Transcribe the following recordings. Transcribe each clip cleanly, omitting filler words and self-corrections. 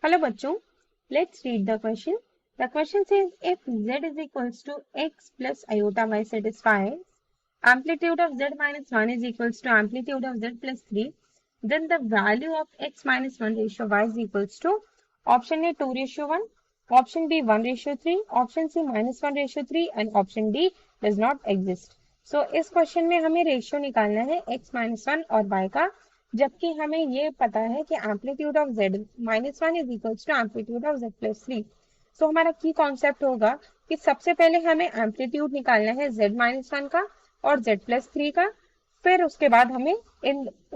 Hello bachcho, let's read the question. The question says if z is equals to x plus iota y satisfies amplitude of z minus 1 is equals to amplitude of z plus 3, then the value of x minus 1 ratio y is equals to option A 2:1, option B 1:3, option C -1:3 and option D does not exist. So इस question में हमें ratio निकालना है x minus 1 और y का, जबकि हमें ये पता है कि amplitude of z minus 1 is equals to amplitude of z plus 3. So हमारा की कॉन्सेप्ट होगा कि सबसे पहले हमें एम्पलीट्यूड निकालना है z माइनस 1 का और z प्लस 3 का, फिर उसके बाद हमें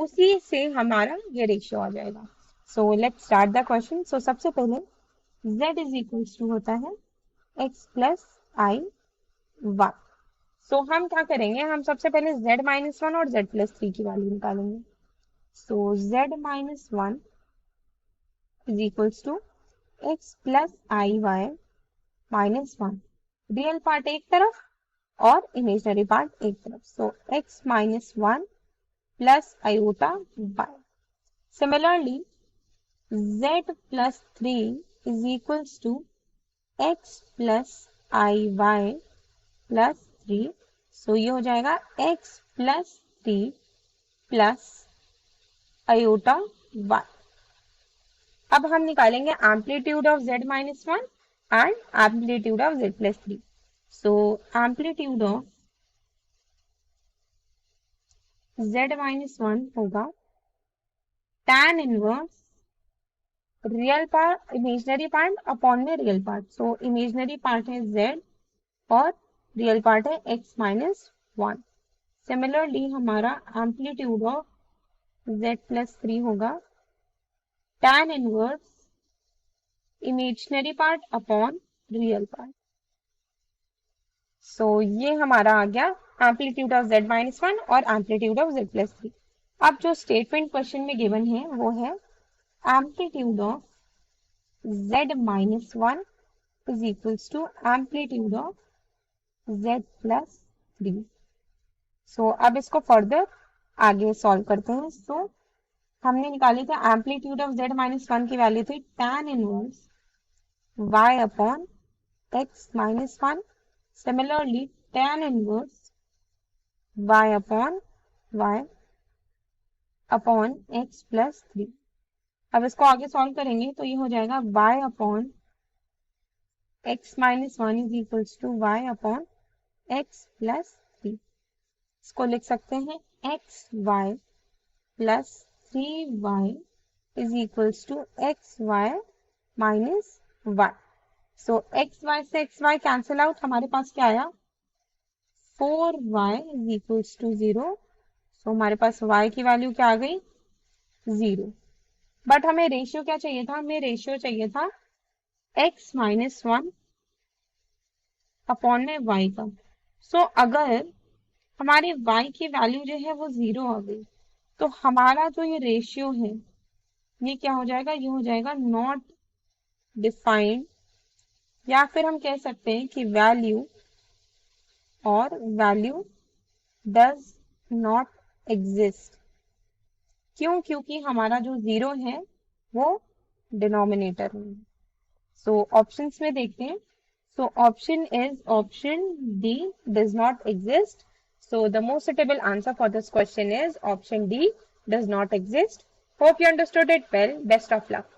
उसी से हमारा ये रेशियो आ जाएगा. So let's start the question. So सबसे पहले z इज इक्वल्स टू होता है x plus i y. So हम क्या करेंगे, हम सबसे पहले z माइनस 1 और z प्लस 3 की वैल्यू निकालेंगे. So z minus 1 is equals to x plus iy minus 1. Real part एक तरफ और इमेजनरी पार्ट एक तरफ. So x minus 1 plus iota y. Similarly, z plus 3 is equals to x plus iy plus 3. So ये हो जाएगा x plus 3 plus iota y. अब हम निकालेंगे amplitude of z minus 1 and amplitude of z plus 3. So amplitude of z minus 1 होगा tan inverse real part imaginary part upon में real part. So imaginary part है z और real part है x minus 1. Similarly हमारा amplitude of z plus 3 होगा tan inverse imaginary part upon real part. So ये हमारा आ गया एम्पलीट्यूड ऑफ z माइनस 1 और एम्पलीट्यूड ऑफ z प्लस 3. अब जो स्टेटमेंट क्वेश्चन में गिवन है वो है amplitude of z minus 1 is equals to amplitude of z plus 3. So अब इसको फर्दर आगे सॉल्व करते हैं. सो हमने निकाली थी एम्पलीट्यूड ऑफ z माइनस 1 की वैल्यू थी tan inverse y upon x minus 1. Similarly tan inverse y upon y upon x plus 3. अब इसको आगे सॉल्व करेंगे तो ये हो जाएगा y upon x minus 1 is equals to y upon x plus 3. इसको लिख सकते हैं xy plus 3y is equals to xy minus y. So xy से xy कैंसिल आउट, हमारे पास क्या आया 4y is equals to 0. So हमारे पास y की वैल्यू क्या आ गई 0. बट हमें रेशियो क्या चाहिए था, हमें रेशियो चाहिए था x माइनस 1 अपॉन में y का. सो अगर हमारी y की वैल्यू जो है वो 0 आ गई तो हमारा जो ये रेशियो है ये क्या हो जाएगा, ये हो जाएगा नॉट डिफाइंड, या फिर हम कह सकते हैं कि वैल्यू और वैल्यू डज नॉट एग्जिस्ट. क्यों, क्योंकि हमारा जो 0 है वो डिनोमिनेटर में. सो ऑप्शंस में देखते हैं. So option is option D does not exist. So the most suitable answer for this question is option D does not exist. Hope you understood it well. Best of luck.